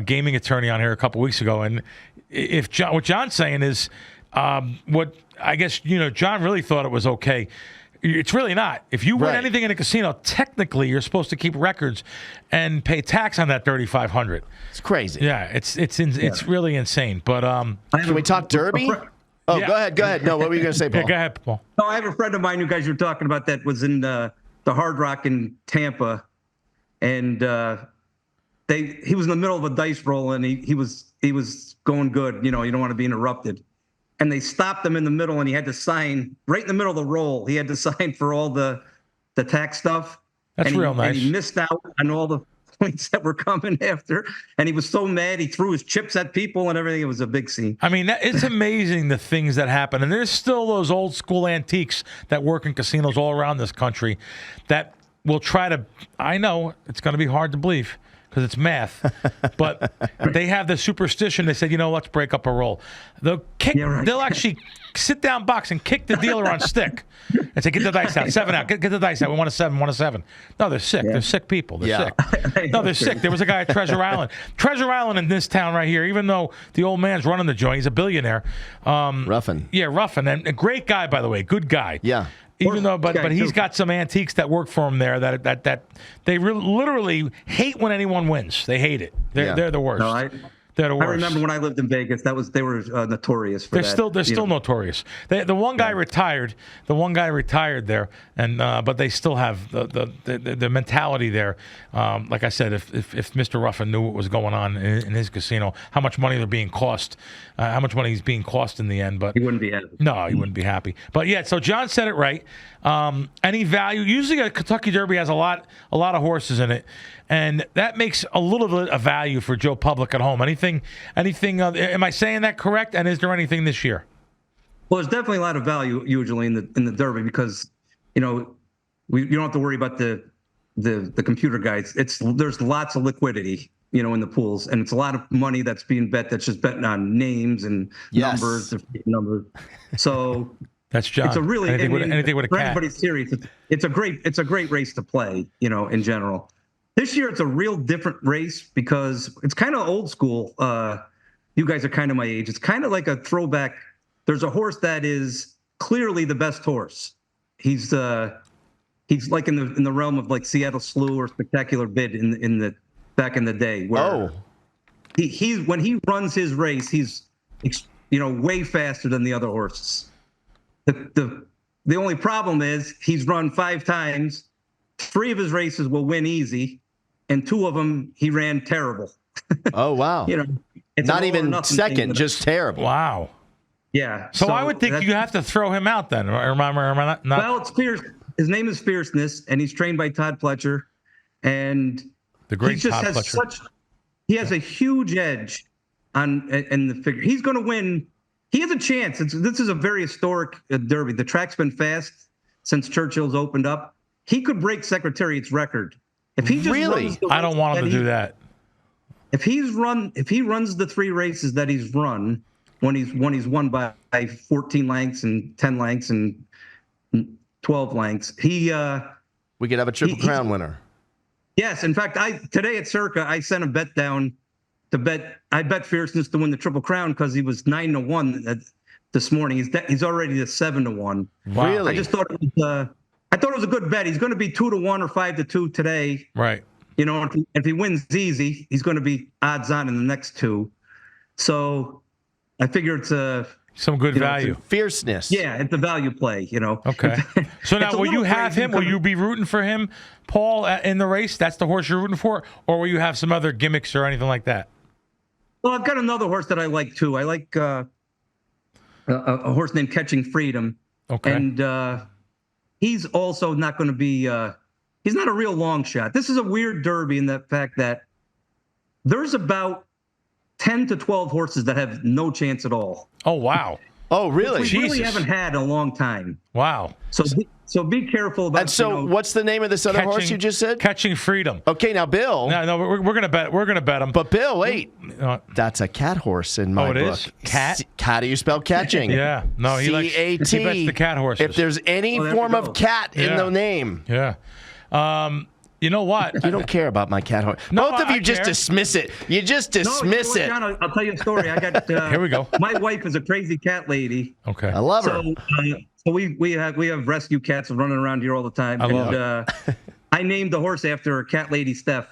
gaming attorney on here a couple weeks ago. And what John's saying is what I guess, John really thought it was okay. It's really not. If you win anything in a casino, technically you're supposed to keep records and pay tax on that $3,500. It's crazy. Yeah, it's really insane. But can we talk Derby? Oh, go ahead. No, what were you going to say, Paul? Yeah, go ahead, Paul. No, I have a friend of mine, you guys were talking about, that was in the Hard Rock in Tampa, and he was in the middle of a dice roll, and he was going good. You don't want to be interrupted, and they stopped him in the middle, and he had to sign right in the middle of the roll. He had to sign for all the tax stuff. That's real nice. And he missed out on all the points that were coming after, and he was so mad he threw his chips at people and everything. It was a big scene. I mean, it's amazing the things that happen, and there's still those old school antiques that work in casinos all around this country that will try to. I know it's going to be hard to believe because it's math, but they have the superstition. They said, let's break up a roll. They'll kick. Yeah, right. They'll actually sit down box and kick the dealer on stick and say, get the dice out, 7 out, get the dice out. We want a 7, want a 7. No, they're sick. Yeah. They're sick people. They're sick. No, they're sick. There was a guy at Treasure Island. Treasure Island in this town right here, even though the old man's running the joint, he's a billionaire. Ruffin. Yeah, Ruffin. And a great guy, by the way. Good guy. Yeah. Even though, but he's got some antiques that work for him there that they literally hate when anyone wins. They hate it. They're the worst. No, they're the worst. I remember when I lived in Vegas, they were notorious for that. They're still notorious. The one guy retired. The one guy retired there, and but they still have the mentality there. Like I said, if Mr. Ruffin knew what was going on in his casino, how much money they're being cost, how much money he's being cost in the end, but he wouldn't be happy. No, he wouldn't be happy. But yeah, so John said it right. Any value? Usually, a Kentucky Derby has a lot of horses in it, and that makes a little bit of value for Joe Public at home. Anything? Am I saying that correct? And is there anything this year? Well, there's definitely a lot of value usually in the Derby because you don't have to worry about the computer guys. There's lots of liquidity, in the pools, and it's a lot of money that's being bet that's just betting on names and numbers. So that's John. It's a really anything with a for cat. anybody's serious. It's a great race to play. In general. This year, it's a real different race because it's kind of old school. You guys are kind of my age. It's kind of like a throwback. There's a horse that is clearly the best horse. He's like in the realm of like Seattle Slew or Spectacular Bid in the back in the day. Where he when he runs his race, he's way faster than the other horses. The only problem is he's run 5 times. 3 of his races will win easy. And 2 of them, he ran terrible. Oh, wow. It's not even second, just terrible. Wow. Yeah. So I would think you have to throw him out then. Or am I not? Well, it's Fierce. His name is Fierceness, and he's trained by Todd Pletcher. And the great Todd Pletcher. He has a huge edge in the figure. He's going to win. He has a chance. This is a very historic Derby. The track's been fast since Churchill's opened up. He could break Secretariat's record. If he just runs I don't want him to do that. If he runs the 3 races that he's run when he's won by 14 lengths and 10 lengths and 12 lengths, we could have a Triple Crown winner. Yes, in fact, today at Circa I sent a bet down to bet. I bet Fierceness to win the Triple Crown because he was 9-1 this morning. He's already at 7-1. Wow. Really? I just thought it was. I thought it was a good bet. He's going to be 2-1 or 5-2 today. Right. If he wins easy, he's going to be odds on in the next 2. So I figure it's some good value. Fierceness. Yeah, it's a value play. Okay. So now, will you have him? Will you be rooting for him, Paul, in the race? That's the horse you're rooting for, or will you have some other gimmicks or anything like that? Well, I've got another horse that I like too. I like a horse named Catching Freedom. Okay. And he's also not going to be. He's not a real long shot. This is a weird Derby in the fact that there's about 10 to 12 horses that have no chance at all. Oh, wow. Oh, really? We really haven't had in a long time. Wow. So be careful about. And so, what's the name of this other horse you just said? Catching Freedom. Okay, now Bill. No, we're gonna bet. We're gonna bet him. But Bill, wait, that's a cat horse in my book. Oh, it is? Cat? How do you spell catching? Yeah. No, he likes. He bets the cat horses. If there's any form of cat in the name. Yeah. You know what? You don't care about my cat horse. No, Both of you just dismiss it. You just dismiss it. John, I'll tell you a story. I got. Here we go. My wife is a crazy cat lady. Okay. I love her. So we have rescue cats running around here all the time. I love it. I named the horse after cat lady Steph.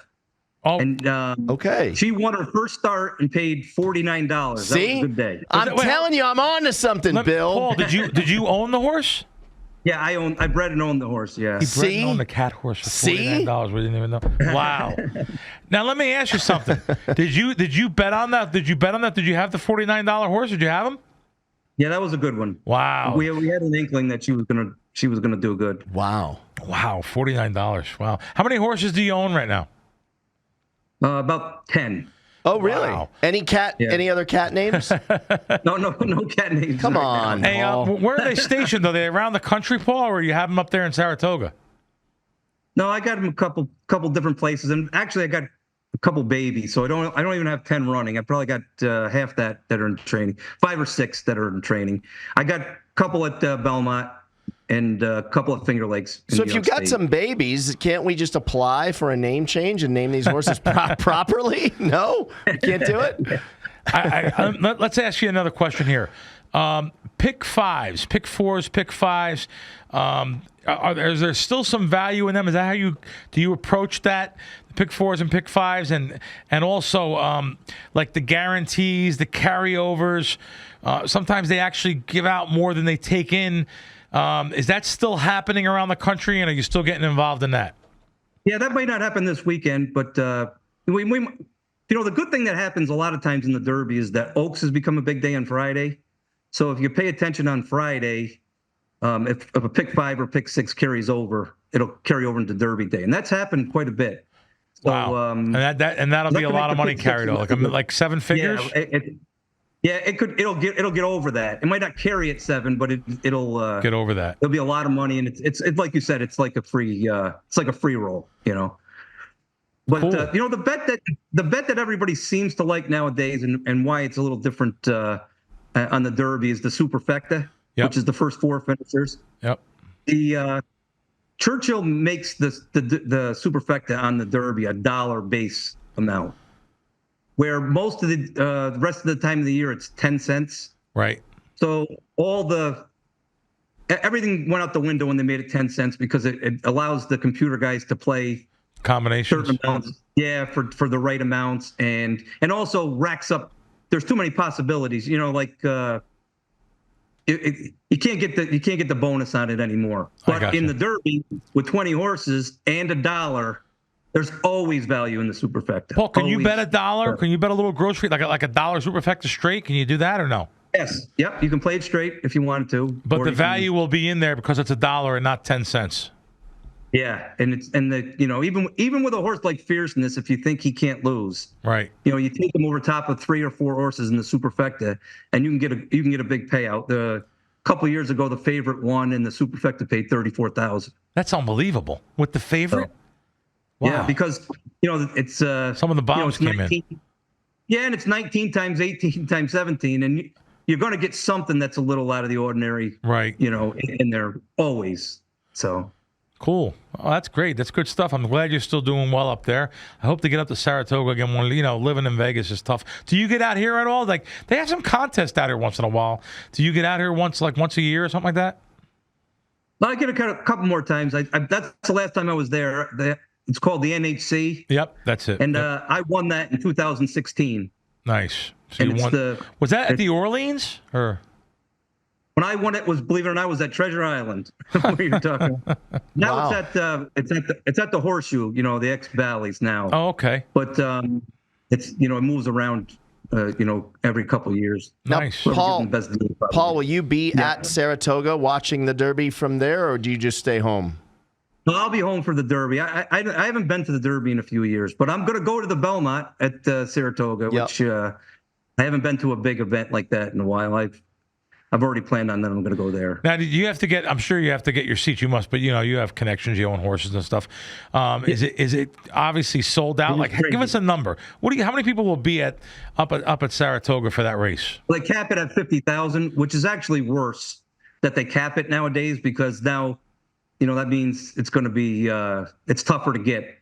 Oh, And Okay. she won her first start and paid $49. See? That was a good day. I'm telling you, I'm on to something, Bill. Paul, did you own the horse? Yeah, I bred and owned the horse. Yeah. He bred See? and owned the cat horse for See? $49. We didn't even know. Wow. Now let me ask you something. Did you bet on that? Did you bet on that? Did you have the $49 horse? Did you have him? Yeah, that was a good one. Wow. We had an inkling that she was gonna do good. Wow. Wow. $49. Wow. How many horses do you own right now? About 10. Oh, really? Wow. Any other cat names? No cat names. Come right on. now. Hey, where are they stationed? Are they around the country, Paul, or you have them up there in Saratoga? No, I got them a couple different places, and actually I got a couple babies, so I don't even have 10 running. I probably got half that are in training, 5 or 6 that are in training. I got a couple at Belmont and a couple of Finger Lakes. So if you've got some babies, can't we just apply for a name change and name these horses properly? No? You can't do it? Let's ask you another question here. Pick 5s, pick 4s, pick 5s. Is there still some value in them? Is that how do you approach that? Pick 4s and pick 5s, and also like the guarantees, the carryovers. Sometimes they actually give out more than they take in. Is that still happening around the country, and are you still getting involved in that? Yeah, that might not happen this weekend, but the good thing that happens a lot of times in the Derby is that Oaks has become a big day on Friday. So if you pay attention on Friday, if a pick 5 or pick 6 carries over, it'll carry over into Derby day, and that's happened quite a bit. So, wow, and that'll be a lot of money carried over, like 7 figures. Yeah, it'll get over that. It might not carry at 7, but it'll get over that. There'll be a lot of money, and it's like you said, it's like a free roll, But cool. The bet that everybody seems to like nowadays, and why it's a little different on the Derby is the Superfecta, which is the first 4 finishers. Yep. The Churchill makes the Superfecta on the Derby $1 base amount, where most of the rest of the time of the year it's 10 cents. Right. So everything went out the window when they made it 10 cents because it allows the computer guys to play combinations. Certain amounts, for the right amounts, and also racks up. There's too many possibilities, like you can't get the bonus on it anymore. But in the Derby with 20 horses and $1. There's always value in the Superfecta. Paul, can you bet $1? Can you bet a little grocery, like $1 Superfecta straight? Can you do that or no? Yes. Yep. You can play it straight if you wanted to. But the value will be in there because it's $1 and not 10 cents. Yeah, and even with a horse like Fierceness, if you think he can't lose, right? You take him over top of 3 or 4 horses in the Superfecta, and you can get a big payout. A couple years ago, the favorite won, and the Superfecta paid $34,000. That's unbelievable with the favorite. So, wow. Yeah, because it's some of the bombs came in. Yeah, and it's 19 times 18 times 17, and you're going to get something that's a little out of the ordinary, right? In there always. So. Cool. Oh, that's great. That's good stuff. I'm glad you're still doing well up there. I hope to get up to Saratoga again. Living in Vegas is tough. Do you get out here at all? Like, they have some contests out here once in a while. Do you get out here once a year or something like that? Well, I get a couple more times. That's the last time I was there. It's called the NHC. Yep, that's it. And I won that in 2016. Nice. So and you won. Was that at the Orleans or? When I won it, believe it or not, was at Treasure Island. Where you're talking. Now wow. it's at the Horseshoe. The X Valleys now. Oh, okay. But it's it moves around. Every couple of years. Nice. Paul, will you be at Saratoga watching the Derby from there, or do you just stay home? No, I'll be home for the Derby. I haven't been to the Derby in a few years, but I'm going to go to the Belmont at Saratoga, which I haven't been to a big event like that in a while. I've already planned on that. I'm going to go there. Now, you have to get. I'm sure you have to get your seats. You must, but you have connections. You own horses and stuff. Is it obviously sold out? Like, give us a number. How many people will be up at Saratoga for that race? Well, they cap it at 50,000, which is actually worse that they cap it nowadays because now, that means it's going to be it's tougher to get.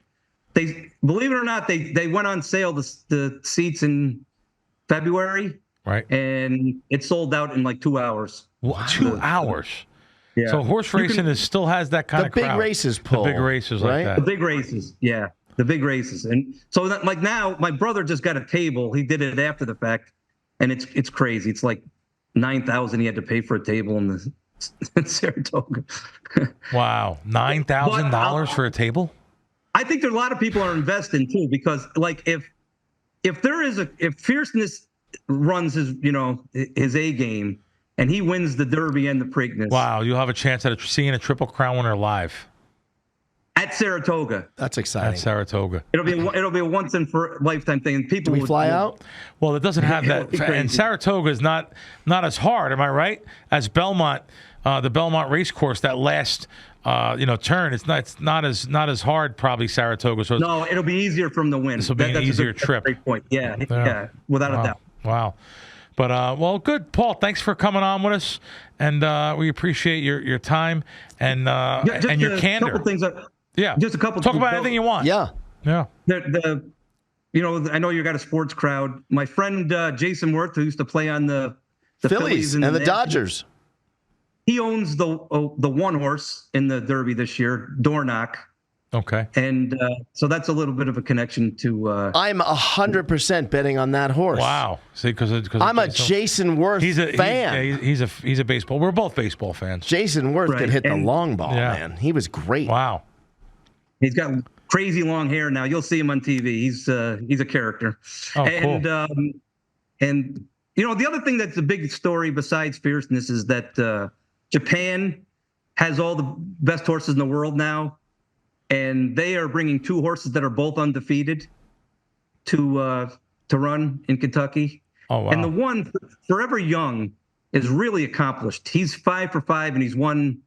They believe it or not, they went on sale the seats in February. Right. And it sold out in like 2 hours. Wow. 2 hours? Yeah. So horse racing still has that kind of crowd. The big races, Paul. The big races right? like that. The big races, yeah. the big races. And so that, like now, my brother just got a table. He did it after the fact, and it's crazy. It's like $9,000 he had to pay for a table in the in Saratoga. Wow, $9,000 for a table? I think there are a lot of people are investing too, because like if Fierceness runs his A game and he wins the Derby and the Preakness. Wow, you'll have a chance at seeing a Triple Crown winner live at Saratoga. That's exciting. At Saratoga, it'll be a once in for lifetime thing. And people Do we fly out? Well, it doesn't have that, and Saratoga is not as hard. Am I right? As Belmont, the Belmont race course, that last turn, it's not as hard probably Saratoga. So no, it'll be easier from the win. This will be an easier trip. Great point. Yeah, without a doubt. Wow. But well, good, Paul. Thanks for coming on with us, and we appreciate your time and your candor. Couple things just a couple. Talk about anything you want. Yeah. I know you got a sports crowd. My friend Jason Worth, who used to play on the Phillies and the Dodgers. He owns the one horse in the Derby this year, Dornock. Okay. And so that's a little bit of a connection to. I'm 100% betting on that horse. Wow. See, because I'm a Jason Worth fan. He's a baseball. We're both baseball fans. Jason Worth could hit the long ball, man. He was great. Wow. He's got crazy long hair now. You'll see him on TV. He's a character. Oh, and cool. And the other thing that's a big story besides Fierceness is that Japan has all the best horses in the world now, and they are bringing two horses that are both undefeated to run in Kentucky. Oh, wow. And the one, Forever Young, is really accomplished. He's 5 for 5, and he's won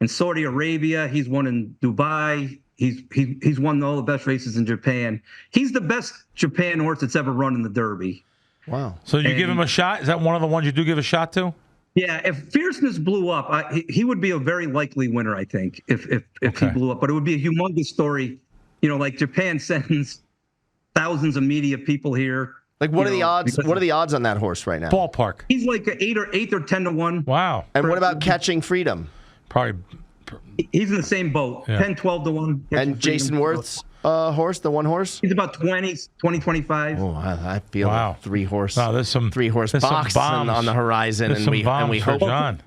in Saudi Arabia. He's won in Dubai. He's won all the best races in Japan. He's the best Japan horse that's ever run in the Derby. Wow. So you give him a shot? Is that one of the ones you do give a shot to? Yeah, if Fierceness blew up, he would be a very likely winner, I think, if he blew up. But it would be a humongous story. Like Japan sends thousands of media people here. Like, what are the odds? What are the odds on that horse right now? Ballpark. He's like 8 or 10 to 1. Wow. And what about Catching Freedom? Probably. He's in the same boat. 10, 12 to 1. And Jason Worth's horse, the one horse? He's about 20, 25. Oh, I feel like three horse box on the horizon, and we hope. John.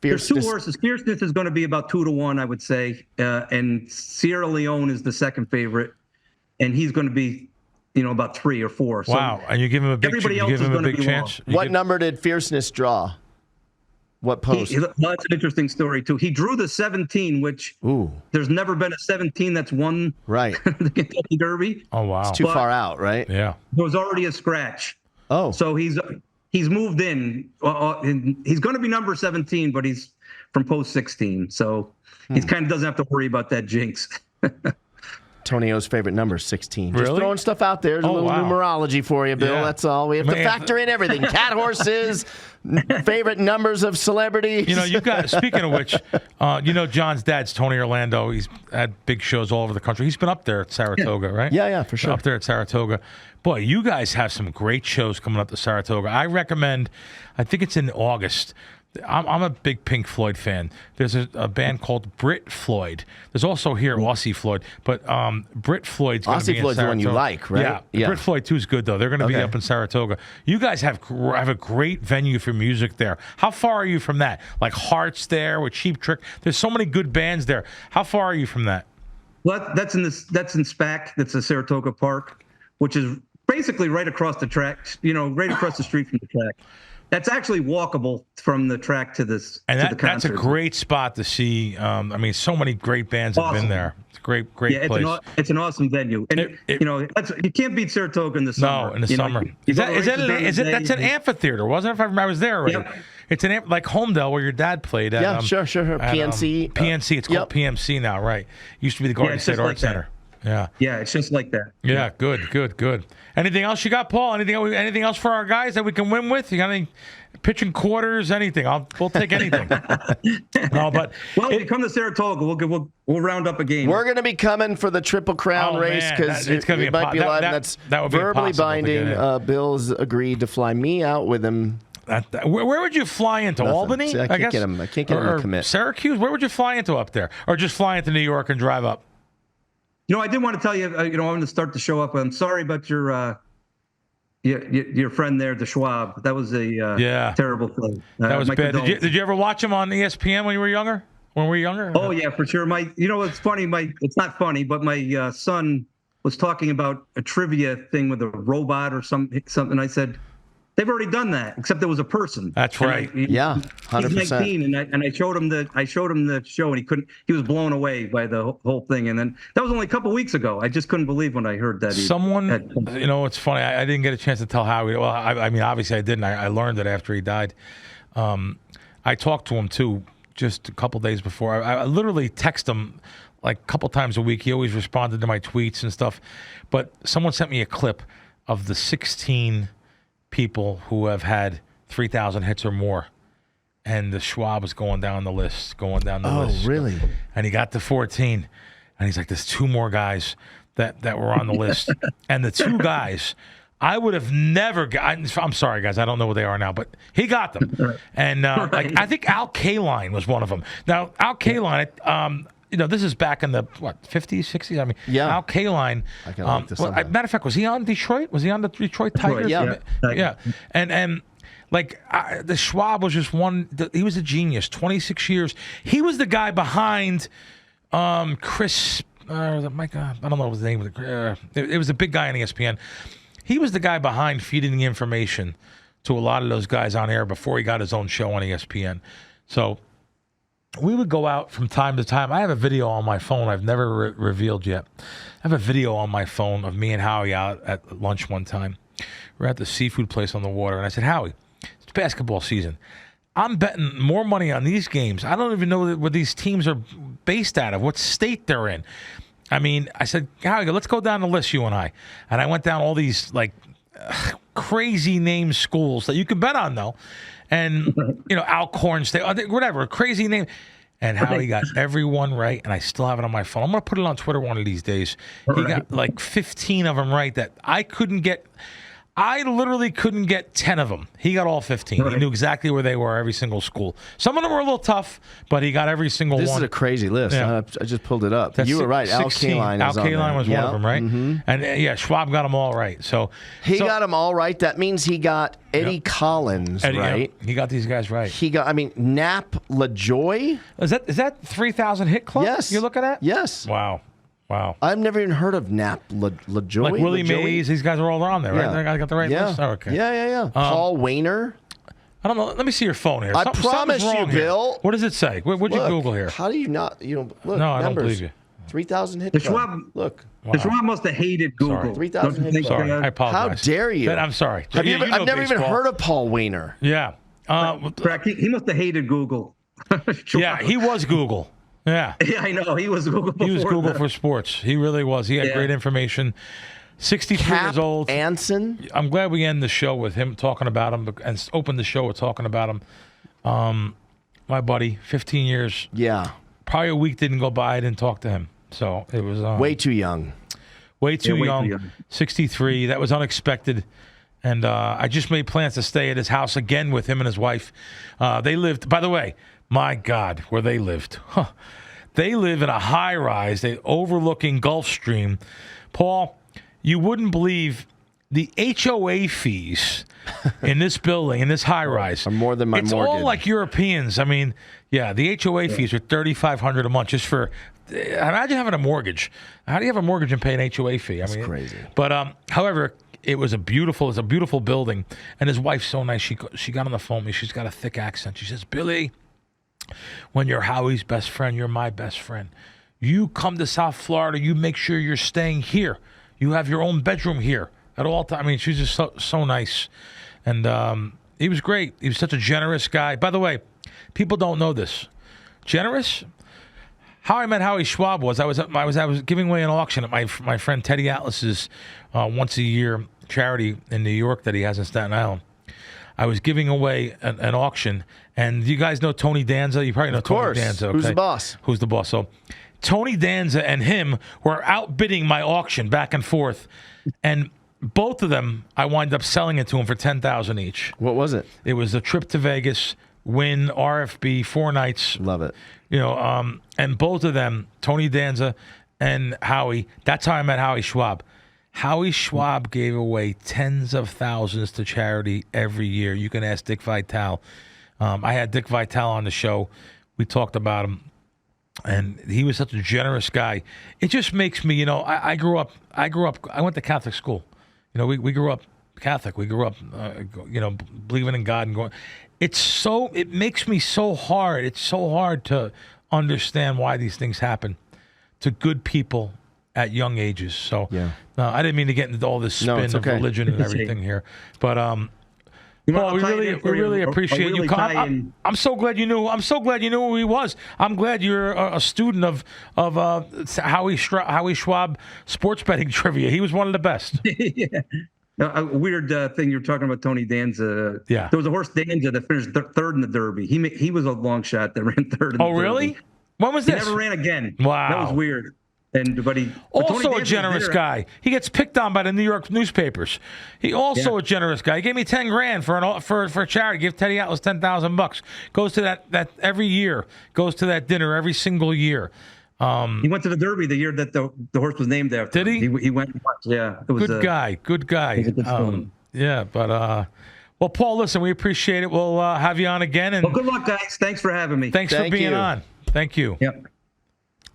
There's two horses. Fierceness is going to be about 2 to 1, I would say, and Sierra Leone is the second favorite, and he's going to be, about 3 or 4. Wow, and you give him a big. Everybody else is going to be chance. What number did Fierceness draw? What post? That's an interesting story too. He drew the 17, which there's never been a 17 that's won the Kentucky Derby. Oh wow, it's too far out, right? Yeah, there was already a scratch. Oh, so he's moved in. He's going to be number 17, but he's from post 16, so he kind of doesn't have to worry about that jinx. Tonio's favorite number, 16. Really? Just throwing stuff out there. There's a little numerology for you, Bill. Yeah. That's all. We have to factor in everything. Cat horses, favorite numbers of celebrities. You got. Speaking of which, John's dad's Tony Orlando. He's had big shows all over the country. He's been up there at Saratoga, right? Yeah, for sure. Up there at Saratoga. Boy, you guys have some great shows coming up to Saratoga. I recommend. I think it's in August. I'm a big Pink Floyd fan. There's a band called Brit Floyd. There's also here Aussie Floyd, but Brit Floyd's going to be in Saratoga. Aussie Floyd's the one you like, right? Yeah. Brit Floyd too is good though. They're going to be up in Saratoga. You guys have a great venue for music there. How far are you from that? Like Hearts there with Cheap Trick. There's so many good bands there. How far are you from that? Well, that's in SPAC. That's the Saratoga Park, which is basically right across the track. Right across the street from the track. That's actually walkable from the track to the concert. That's a great spot to see. So many great bands have been there. It's a great place. It's an awesome venue, and you can't beat Saratoga in the summer. No, in the summer. That's an amphitheater, wasn't it? If I was there already. Yep. It's like Homedale where your dad played at. Yeah, sure. PNC. PNC. It's called PMC now, right? Used to be the Garden State Arts Center. Yeah. Yeah, it's just like that. Yeah, good. Anything else you got, Paul? Anything else for our guys that we can win with? You got any pitching quarters? Anything? We'll take anything. No, but if you come to Saratoga, we'll round up a game. We're going to be coming for the Triple Crown race because it might be live. That's verbally binding. Bill's agreed to fly me out with him. Where would you fly into? Nothing. Albany? See, I can't get him to commit. Syracuse? Where would you fly into up there, or just fly into New York and drive up? I did want to tell you, I wanted to start the show up. I'm sorry about your friend there, the Schwab. That was a terrible thing. That was bad. Did you ever watch him on ESPN when you were younger? When we were younger? Oh yeah, for sure. It's funny. It's not funny, but my son was talking about a trivia thing with a robot or something. I said, they've already done that, except there was a person. That's right. 100%. He's 19, and I showed him the show, and he was blown away by the whole thing. And then that was only a couple weeks ago. I just couldn't believe when I heard that. It's funny. I didn't get a chance to tell Howie. Well, I mean, obviously I didn't. I learned it after he died. I talked to him too, just a couple days before. I literally text him like a couple times a week. He always responded to my tweets and stuff. But someone sent me a clip of the 16 people who have had 3,000 hits or more, and the Schwab was going down the list. Oh, really? And he got to 14, and he's like, "There's 2 more guys that were on the list," and the 2 guys I would have never got. I'm sorry, guys, I don't know what they are now, but he got them, and I think Al Kaline was one of them. Now, Al Kaline, this is back in the 50s, 60s. I mean, Al Kaline. Matter of fact, was he on Detroit? Was he on the Detroit Tigers? Yeah. And the Schwab was just one. He was a genius. 26 years. He was the guy behind Chris. I don't know what his name was. It was a big guy on ESPN. He was the guy behind feeding the information to a lot of those guys on air before he got his own show on ESPN. So we would go out from time to time. I have a video on my phone I've never revealed yet. I have a video on my phone of me and Howie out at lunch one time. We're at the seafood place on the water, and I said, "Howie, it's basketball season. I'm betting more money on these games. I don't even know where these teams are based out of, what state they're in." I mean, I said, "Howie, let's go down the list, you and I." And I went down all these crazy name schools that you can bet on, though. And, Alcorn State, whatever, crazy name. And Howie got everyone right, and I still have it on my phone. I'm going to put it on Twitter one of these days. He got like 15 of them right that I couldn't get. I literally couldn't get 10 of them. He got all 15. Right. He knew exactly where they were, every single school. Some of them were a little tough, but he got every single one. This is a crazy list. Yeah. I just pulled it up. You were right. 16. Al Kaline was one of them, right? Mm-hmm. And, Schwab got them all right. So he got them all right. That means he got Eddie Collins right. He got these guys right. He got, Nap LaJoy. Is that 3,000 hit club? Yes. You're looking at? Yes. Wow. I've never even heard of Nap LaJoy. Like Willie Mays, these guys are all on there, right? I got the right list? Oh, okay. Yeah. Paul Wayner. I don't know. Let me see your phone here. I promise you, Bill. What does it say? What'd you Google here? How do you not, look, no, I don't believe you. 3,000 hit club. Look. Wow. Schwab must have hated Google. Sorry. 3,000 hit club. Sorry, I apologize. How dare you? I'm sorry. I've never even heard of Paul Wayner. Yeah. He must have hated Google. Yeah, he was Google. Yeah. Yeah, I know. He was Google before. He was Google for sports. He really was. He had great information. 63 years old. Anson. I'm glad we end the show with him talking about him and open the show with talking about him. My buddy, 15 years. Yeah. Probably a week didn't go by. I didn't talk to him. So it was way too young. Way too young. 63. That was unexpected. And I just made plans to stay at his house again with him and his wife. They lived, by the way, my God, where they lived. They live in a high rise, overlooking Gulf Stream. Paul, you wouldn't believe the HOA fees in this building, in this high rise. Are more than my mortgage. It's all like Europeans. I mean, the HOA fees are $3,500 a month just for. Imagine having a mortgage. How do you have a mortgage and pay an HOA fee? That's crazy. But however, it's a beautiful building, and his wife's so nice. She got on the phone with me. She's got a thick accent. She says, "Billy, when you're Howie's best friend, you're my best friend. You come to South Florida, you make sure you're staying here. You have your own bedroom here at all times." I mean, she's just so nice. And he was great. He was such a generous guy. By the way, people don't know this. Generous? How I met Howie Schwab was I was giving away an auction at my friend Teddy Atlas's once a year charity in New York that he has in Staten Island. I was giving away an auction, and you guys know Tony Danza. You probably know Tony Danza. Okay? Who's the boss? Who's the boss? So Tony Danza and him were outbidding my auction back and forth, and both of them I wind up selling it to them for $10,000 each. What was it? It was a trip to Vegas, win RFB 4 nights. Love it. And both of them, Tony Danza and Howie. That's how I met Howie Schwab. Howie Schwab gave away tens of thousands to charity every year. You can ask Dick Vitale. I had Dick Vitale on the show. We talked about him, and he was such a generous guy. It just makes me, I grew up. I went to Catholic school. We grew up Catholic. We grew up, believing in God and going. It makes me so hard. It's so hard to understand why these things happen to good people at young ages. So, I didn't mean to get into all this spin of religion and everything here, but Paul, we really appreciate you. I'm so glad you knew. I'm so glad you knew who he was. I'm glad you're a student of Howie Schwab sports betting trivia. He was one of the best. Yeah. A weird thing you're talking about, Tony Danza. Yeah. There was a horse, Danza, that finished third in the Derby. He was a long shot that ran third in the Derby. Oh, really? When was this? He never ran again. Wow. That was weird. But also a generous guy. He gets picked on by the New York newspapers. He also a generous guy. He gave me $10,000 for charity. Give Teddy Atlas $10,000. Goes to that every year. Goes to that dinner every single year. He went to the Derby the year that the horse was named after. Did he? He went. Yeah. It was good guy. Good guy. It was a good yeah, but well, Paul, listen, we appreciate it. We'll have you on again. And well, good luck, guys. Thanks for having me. Thanks for being on. Thank you. Yep.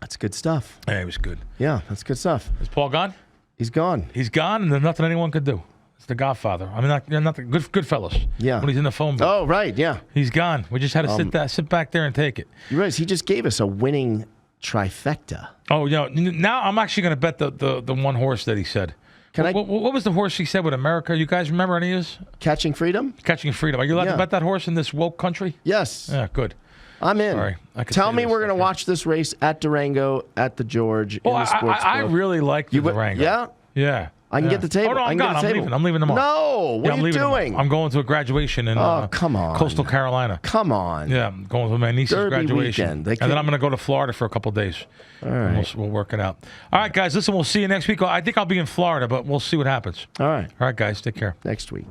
That's good stuff. Yeah, it was good. Yeah, that's good stuff. Is Paul gone? He's gone. He's gone, and there's nothing anyone could do. It's the Godfather. I mean, nothing. Good fellas. Yeah. When he's in the phone booth. Oh, right. Yeah. He's gone. We just had to sit back there and take it. You realize he just gave us a winning trifecta. Oh, now I'm actually going to bet the one horse that he said. What was the horse he said with America? You guys remember any of this? Catching Freedom? Catching Freedom. Are you allowed to bet that horse in this woke country? Yes. Yeah, good. I'm in. Sorry. Tell me we're going to watch this race at Durango, at the George, in the Sportsbook. I really like the Durango. Yeah? Yeah. I can get the table. Oh, no, I'm gone. I'm leaving tomorrow. No, what are you doing? I'm going to a graration in come on. Coastal Carolina. Come on. Yeah, I'm going to my niece's Derby graduation. Weekend. And then I'm going to go to Florida for a couple of days. All right. We'll work it out. All right, guys, listen, we'll see you next week. I think I'll be in Florida, but we'll see what happens. All right. All right, guys, take care. Next week.